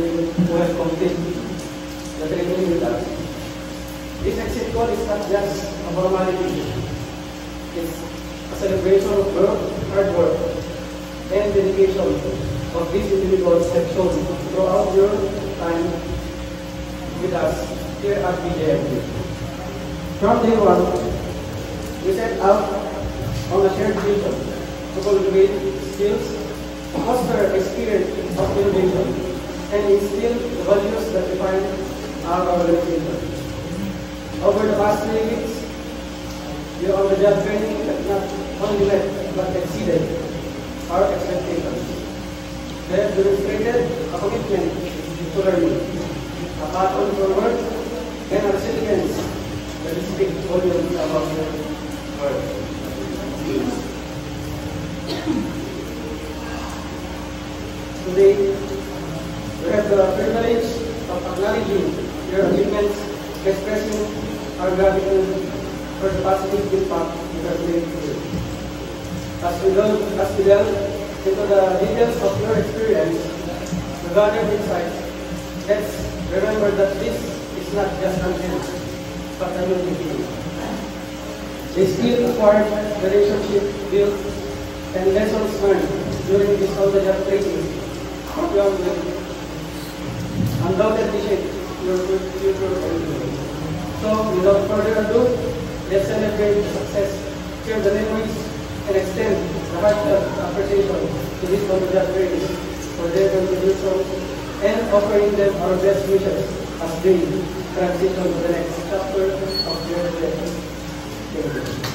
who have completed the training with us. This exit call is not just a formality. It's a celebration of work, hard work, and dedication of these individuals have shown throughout your time with us here at BJMP. From day one, we set out on a shared vision to cultivate skills, foster a spirit of innovation, and instill the values that define our organization. Over the past 3 weeks, your on-the-job training has not only met but exceeded our expectations. They have demonstrated a commitment to learning, a passion for work, and a resilience that speaks volumes about your work. Today, we have the privilege of acknowledging your achievements, expressing our gratitude for the positive impact you have made today. As we delve into the details of your experience, to gather insights, let's remember that this is not just an end, but a new beginning. The skill acquired, relationship built, and lessons learned during this on-the-job training will undoubtedly shape your future career. So, without further ado, let's celebrate the success, share the memories, and extend the heartfelt appreciation to this on-the-job training for their contribution and offering them our best wishes as they transition to the next chapter of their life. Thank you.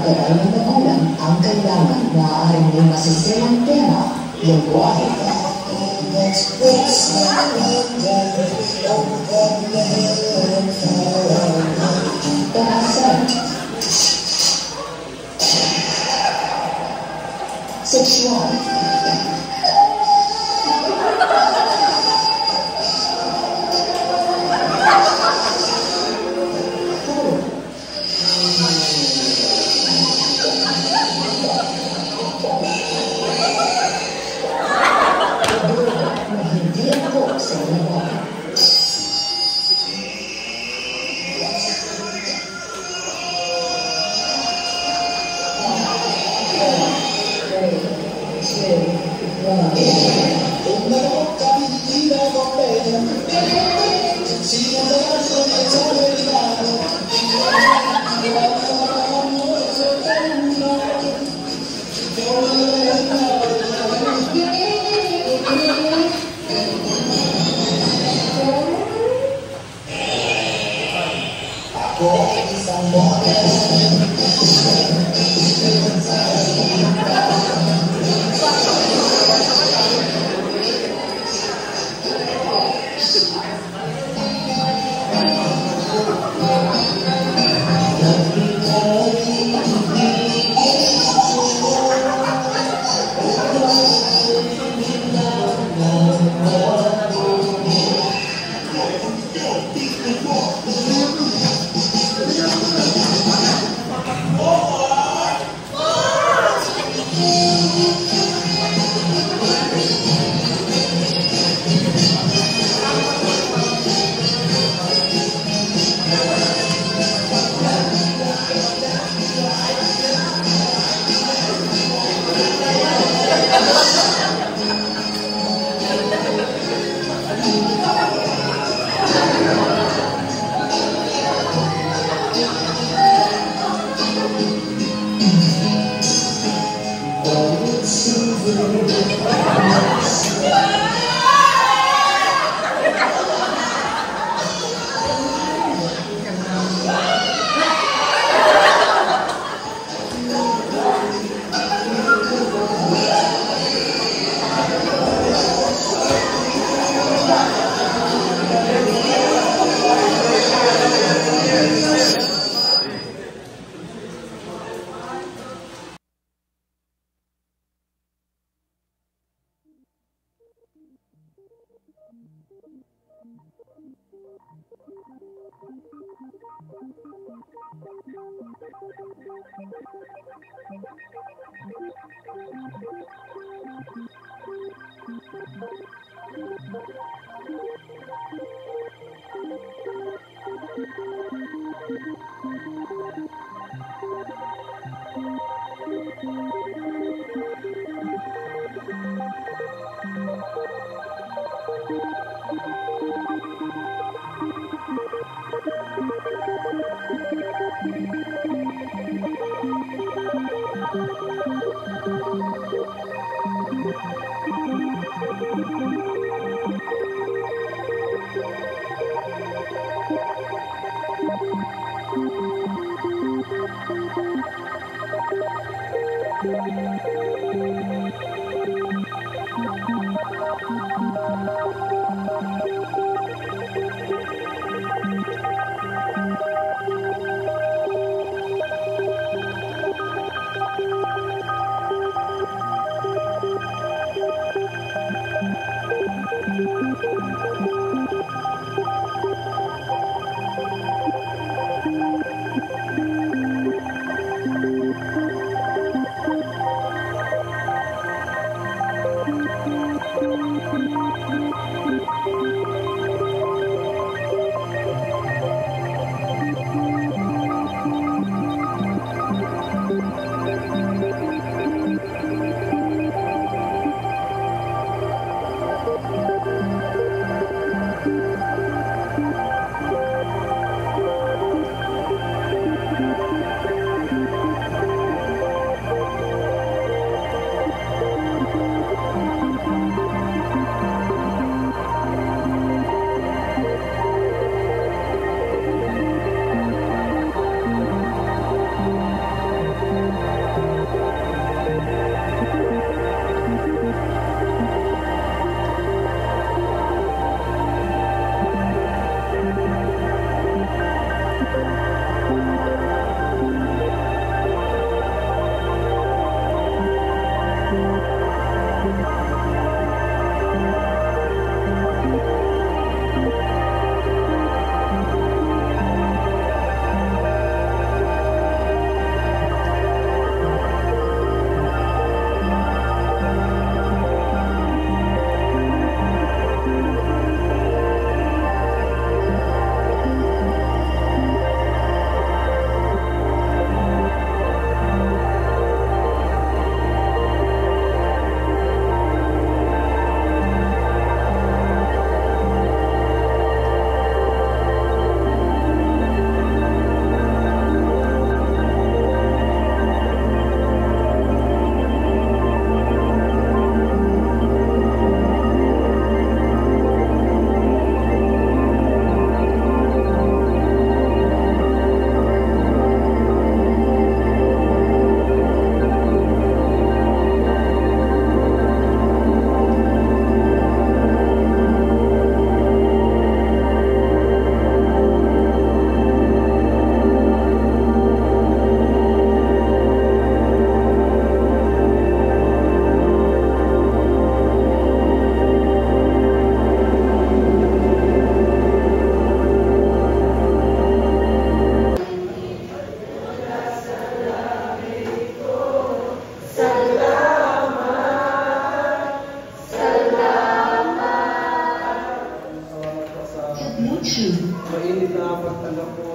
aral ng magulang ang kailangan. Maaaring may masisilang tema, lingwahe. Bahasa seksual, hindi ako sa lingwahe.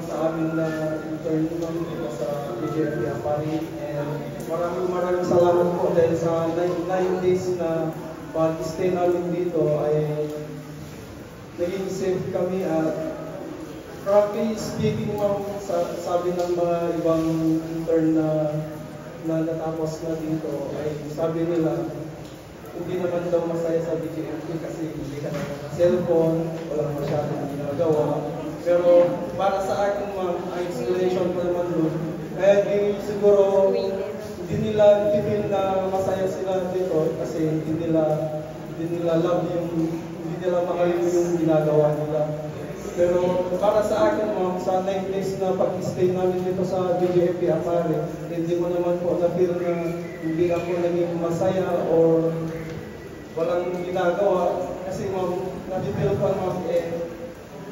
sa amin na intern namin dito sa BJP Apari. And maraming salamat po dahil sa 9 days na pag-stay namin dito ay naging safe kami at frankly speaking, ma'am, sabi ng mga ibang intern na natapos na dito ay sabi nila hindi naman daw masaya sa BJMP kasi hindi ka naman ng cellphone, walang masyadong ginagawa. Pero para sa akin, ma'am, ang inspiration ko naman doon, kaya siguro hindi nila feel na masaya sila dito kasi hindi nila love hindi nila mahal yung ginagawa nila. Pero para sa akin, ma'am, sa 9 days na pag-stay namin dito sa BJP Apari, hindi mo naman po na-feel na hindi ako naging masaya or walang ginagawa. Kasi ma'am, na-feel ko, ma'am,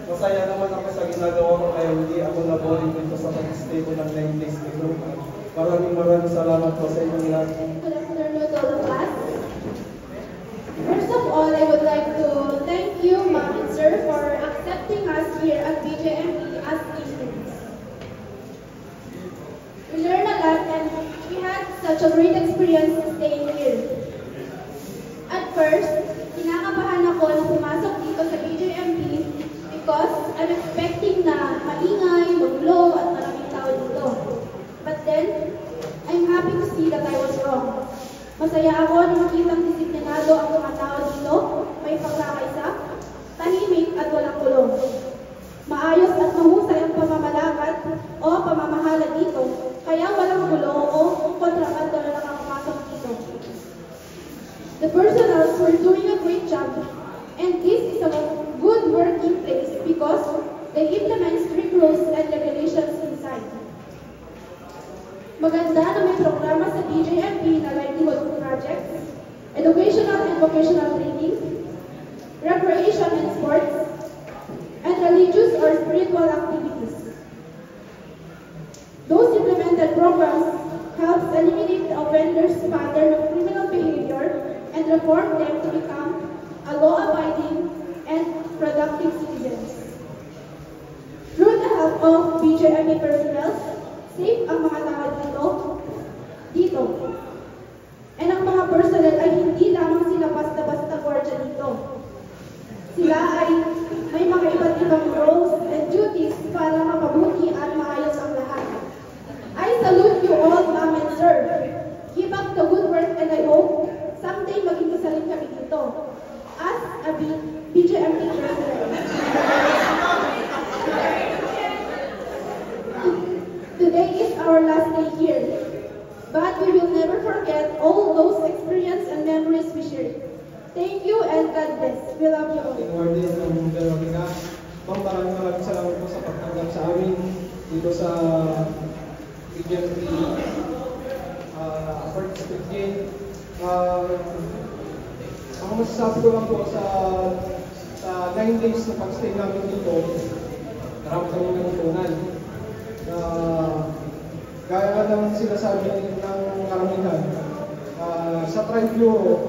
masaya naman ako sa ginagawa ko kaya hindi ako na-boring dito sa pag-stay ko ng 9 days dito. Maraming salamat po sa inyong lahat. Good afternoon to the class. First of all, I would like to thank you, ma'am and sir, for accepting us here at BJMP as interns. We learned a lot and we had such a great experience staying here. At first, kinakabahan ako na pumasok dito sa BJMP because I'm expecting na maingay, magulo, at maraming tao dito. But then, I'm happy to see that I was wrong. Masaya ako na makitang disiplinado ang mga tao dito, may pagkakaisa, tahimik at walang kulong. Maayos at mahusay ang pamamalakad o pamamahala dito, kaya walang gulo o kontrabando na nakapasok dito. The personals were doing a great job, and this is a good working place because they implement strict rules and regulations inside. Maganda na may programa sa BJMP na livelihood projects, educational and vocational training, recreation and sports, and religious or spiritual activities. Those implemented programs help eliminate the offenders' pattern of criminal behavior and reform them to become a law-abiding and productive citizens. Through the help of BJMP personnel, safe ang mga tao dito. And ang mga personnel ay hindi lamang sila basta-basta gwardiya dito. Sila ay may mga iba't ibang roles and duties para mapabuti at maayos ang lahat. I salute you all, ma'am and sir. Keep up the good work and I hope someday maging kasalin kami dito as a BJMP personnel. Today is our last day here, but we will never forget all those experiences and memories we shared. Thank you and God bless. We love you all. Good morning, ng Veronica. Ma'am, maraming salamat po sa pagtanggap sa amin dito sa BJMP Apari Gate. Ang masasabi ko lang po sa 9 days na pag-stay namin dito, marami kami natutunan. Gaya nga naman sinasabi ng karamihan, sa Tribe Bureau,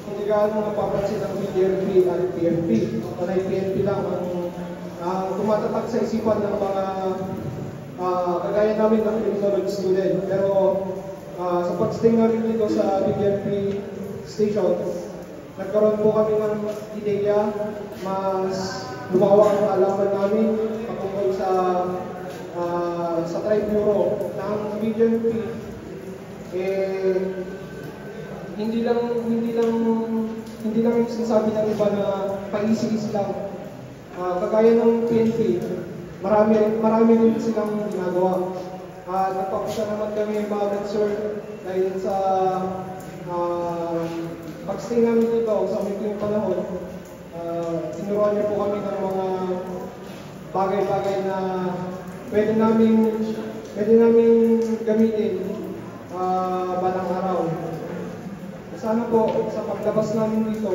hindi gaano napapansin ang BJMP at PNP. Panay PNP lang ang tumatatak sa isipan ng mga kagaya namin ng criminology student. Pero sa pag-stay namin dito sa BJMP station, nagkaroon po kami ng ideya, mas lumawak ang alaman namin patungkol sa Tribe Bureau ng BJMP. Hindi lang yung sinasabi ng iba na paisi-isi lang. Kagaya ng PNP, marami rin silang ginagawa. Nagpapunta naman kami mga sir dahil sa pag-stay namin dito sa may panahon, tinuruan niyo po kami ng mga bagay-bagay na pwede namin gamitin balang araw. Sana po sa paglabas namin dito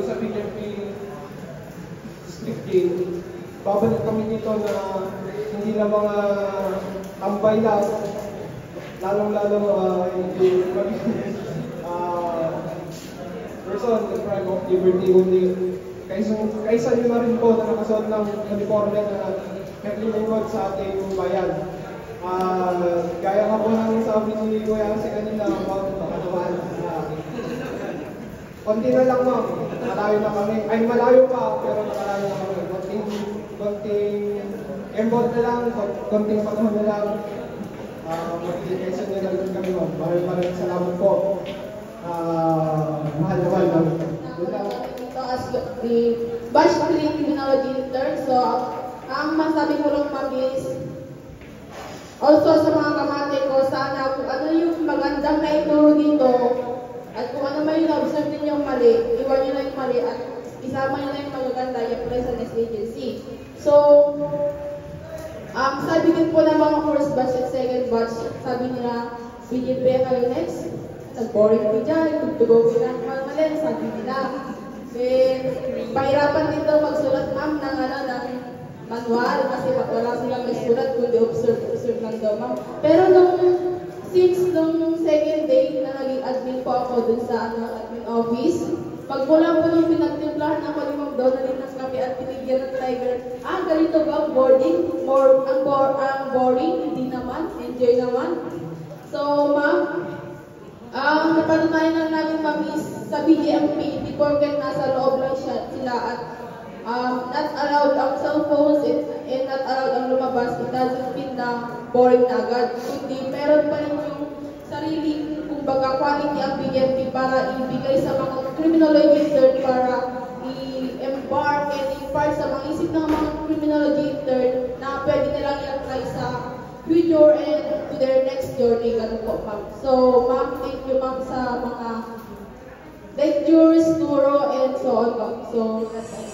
sa BJMP District Gate, babalik kami dito na hindi na mga tambay lang, lalong-lalo hindi kami person, the prime of liberty only. Kaisa nyo na rin po na nakasuot ng uniforme na naglilingkod sa ating bayan. Gaya nga po namin sabi ni Kuya kasi kanina, baka naman, konti na lang ma'am, malayo na kami. Ay, malayo pa, pero nakalayo na kami. Konting embod na lang, konting panahon na lang. Mag-dedication na lang kami ma'am. Maraming salamat po. Mahal na mahal namin. As the batch 3 criminology intern, so ang masabi ko lang ma'am is also sa mga kamate ko, sana kung ano yung magandang naituro dito at kung ano may na-observe ninyong mali, iwan nyo na yung mali at isama nyo na yung magaganda yung apply sa next agency. So, sabi din po ng mga first batch at second batch, sabi nila, BJP kayo next, nag-boring ko dyan, tugtugogin na mali, sabi nila. Pahirapan dito magsulat ma'am ng manual kasi wala silang may sulat kundi observe lang daw ma'am. Pero since nung second day na naging admin po ako dun sa admin office, pag mula po nung pinagtimplahan ako ni Ma'am Donalyn ng kape at pinigyan ng tiger, ganito ba ang boarding? Ang boring? Hindi naman, enjoy naman. So ma'am, napatunayan lang namin ma'am is sa BGMP, hindi porket nasa loob lang sila at not allowed ang cellphones and not allowed ang lumabas, it doesn't mean na boring na agad. Kundi meron pa rin yung sarili, kumbaga quality ang BGMP para ibigay sa mga criminology intern para i-embark and impart sa mga isip ng mga criminology intern na pwede nilang i-apply sa future and to their next journey. Ganun po ma'am. So ma'am, thank you ma'am sa mga lectures, turo, and so on ma'am. So that's it.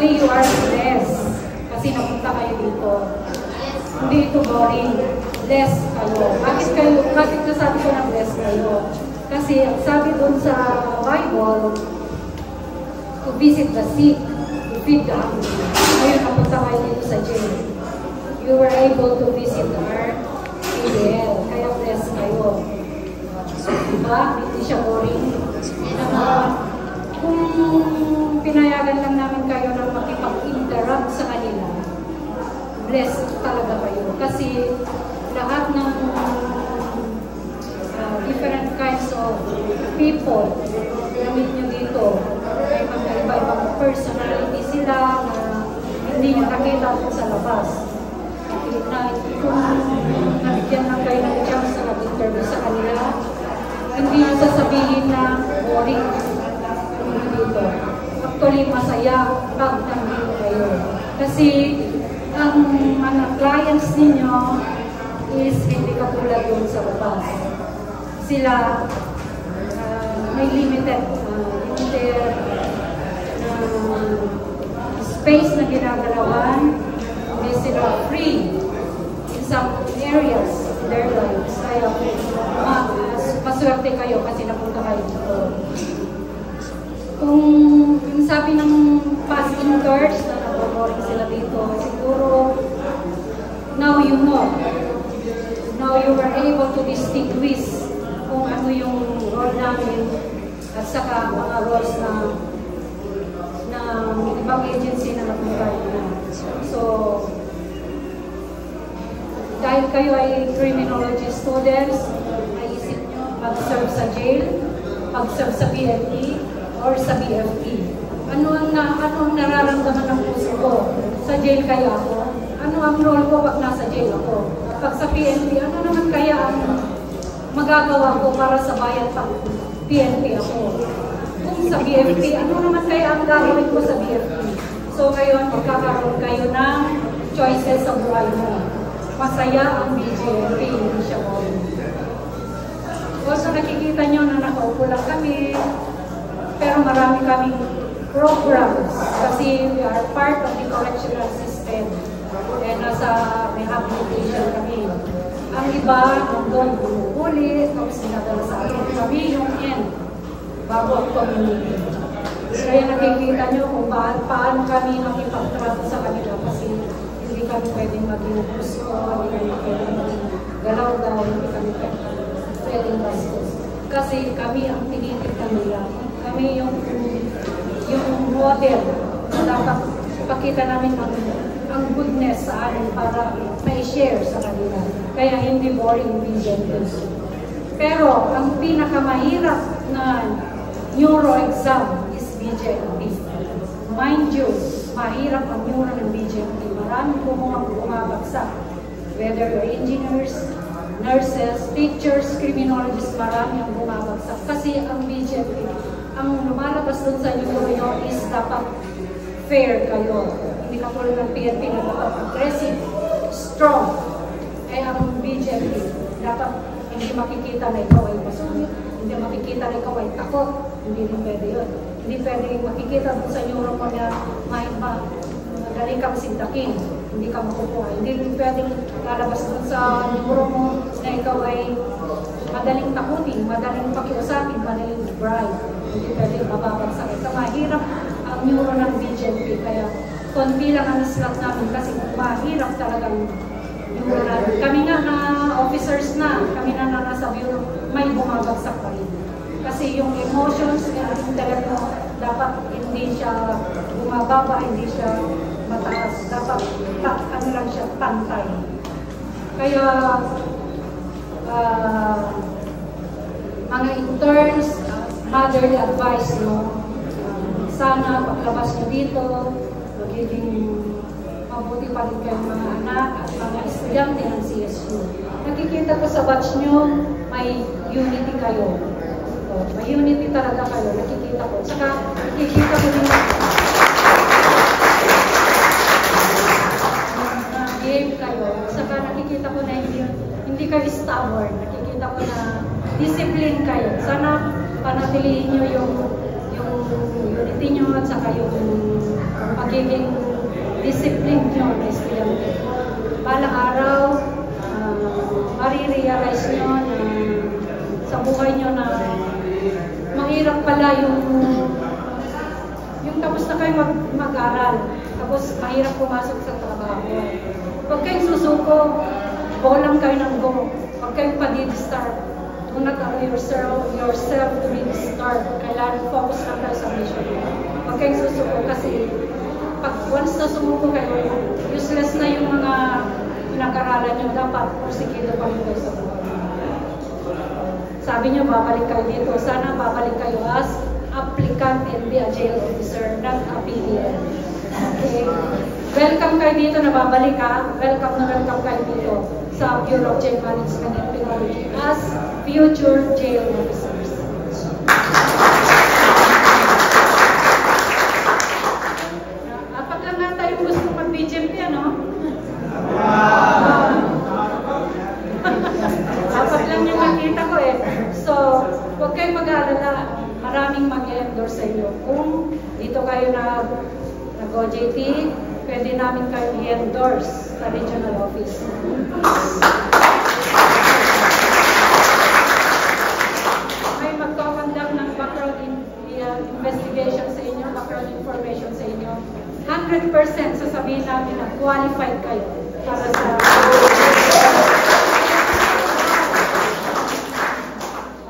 Actually, you are blessed kasi napunta kayo dito. Hindi ito boring. Blessed kayo. Bakit nasabi ko na blessed kayo? Kasi sabi dun sa Bible, to visit the sick, to feed the hungry. Ngayon, napunta kayo dito sa jail. You were able to visit our ADL. Kaya blessed kayo. Diba? Hindi siya boring. Kung pinayagan lang namin kayo na makipag-interact sa kanila, blessed talaga kayo. Kasi lahat ng different kinds of people na meet nyo dito, may magkaiba-ibang personality sila na hindi nyo nakita sa labas. Kung nabigyan lang kayo ng chance na nag-interview sa kanila, hindi nyo sasabihin na boring dito. Actually, masaya pag nandito kayo. Kasi ang mga clients ninyo is hindi katulad doon sa labas. Sila may limited space na ginagalawan. Hindi sila free in some areas in their lives. Kaya maswerte kayo kasi napunta kayo dito. Kung yung sabi ng past interns na naboboring sila dito, siguro now you know. Now you were able to distinguish kung ano yung role namin at saka mga roles na ibang agency na nag-provide na. So, dahil kayo ay criminology students, naisip nyo mag-serve sa jail, mag-serve sa PNP, or sa BFP. Ano ang nararamdaman ng puso ko? Sa jail kaya ako? Ano ang role ko pag nasa jail ako? Pag sa PNP, ano naman kaya ang magagawa ko para sa bayan pag PNP ako? Kung sa BFP, ano naman kaya ang gagawin ko sa BFP? So ngayon, magkakaroon kayo ng choices sa buhay mo. Masaya ang BJMP, hindi siya boring. Also, nakikita nyo na nakaupo lang kami, pero marami kaming programs kasi we are part of the correctional system and nasa rehabilitation kami. Ang iba, nandun bumuhuli, tapos sinadala sa akin. Kami yung end, bago community. Kaya nakikita nyo kung paano kami makipagtrato sa kanila kasi hindi kami pwedeng maging gusto, hindi kami pwedeng maging galaw-galaw, hindi kami pwedeng bastos. Kasi kami ang tinitignan nila. Kami yung model na dapat ipakita namin ang goodness sa amin para ma-share sa kanila. Kaya hindi boring vision. Pero ang pinakamahirap na neuro exam is BJMP. Mind you, mahirap ang neuro ng BJMP. Maraming bumabagsak. Whether you're engineers, nurses, teachers, criminologists, marami ang bumabagsak. Kasi ang BJMP, ang lumalabas dun sa neuro nyo is dapat fair kayo. Hindi ka tulad ng PNP na dapat aggressive, strong. Eh ang BJMP, dapat hindi makikita na ikaw ay masungit. Hindi makikita na ikaw ay takot. Hindi rin pwede yun. Hindi pwede makikita mo sa neuro mo na magaling kang sintakin. Hindi ka makukuha. Hindi rin pwedeng lalabas dun sa neuro mo na ikaw ay madaling takutin, madaling pakiusapin, madaling bribe. Hindi pwede mababagsak. Ito mahirap ang neuro ng BJMP. Kaya konti lang ang slot namin kasi mahirap talagang neuro natin. Kami nga na officers na, kami na nasa bureau, may bumabagsak pa rin. Kasi yung emotions and intellect mo, dapat hindi siya bumababa, hindi siya mataas. Dapat ano lang siya, pantay. Kaya mga interns, motherly advice, no? Sana paglabas nyo dito, magiging mabuti pa rin kayong mga anak at mga estudyante ng CSU. Nakikita ko sa batch nyo, may unity kayo. So, may unity talaga kayo, nakikita ko. Saka nakikita ko din na game kayo. Saka nakikita ko na hindi kayo stubborn. Nakikita ko na discipline kayo. Sana panatilihin nyo yung unity nyo at saka yung pagiging ma-realize nyo na sa buhay nyo na mahirap pala yung tapos na kayo mag-aral, tapos mahirap pumasok sa trabaho. Huwag kayong susuko, go lang kayo ng go. Huwag kayong pa-di-start. Do not allow yourself to be start. Kailangan focus lang kayo sa mission. Huwag kayong susuko kasi pag once na sumuko kayo, useless na yung mga pinag-aralan nyo, dapat porsigido pa rin kayo sa buhay. Sabi nyo, babalik kayo dito. Sana babalik kayo as applicant and be a jail officer, not a PDL. Okay? Welcome kayo dito na babalik ha. Welcome kayo dito sa Bureau of Jail Management and Penology as future jail officers. Apat lang nga tayo gusto mag-BGMP, ano? Apat lang yung nakita ko eh. So, huwag kayong mag-aalala. Maraming mag-endorse sa inyo. Kung dito kayo nag-OJT, pwede namin kayo i-endorse sa regional office. May magkakandak ng background investigation sa inyo, background information sa inyo. 100% sasabihin namin na qualified kayo para sa...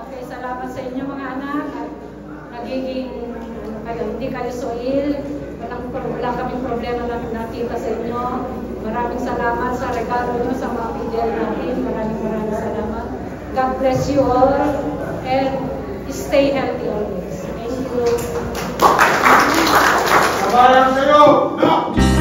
Okay, salamat sa inyo mga anak. Nagiging, hindi kayo soil. Wala kaming problema na nakita sa inyo. Maraming salamat sa regalo nyo sa mga PDL natin. Maraming salamat. God bless you all and stay healthy always. Thank you. Sabayan kayo! No!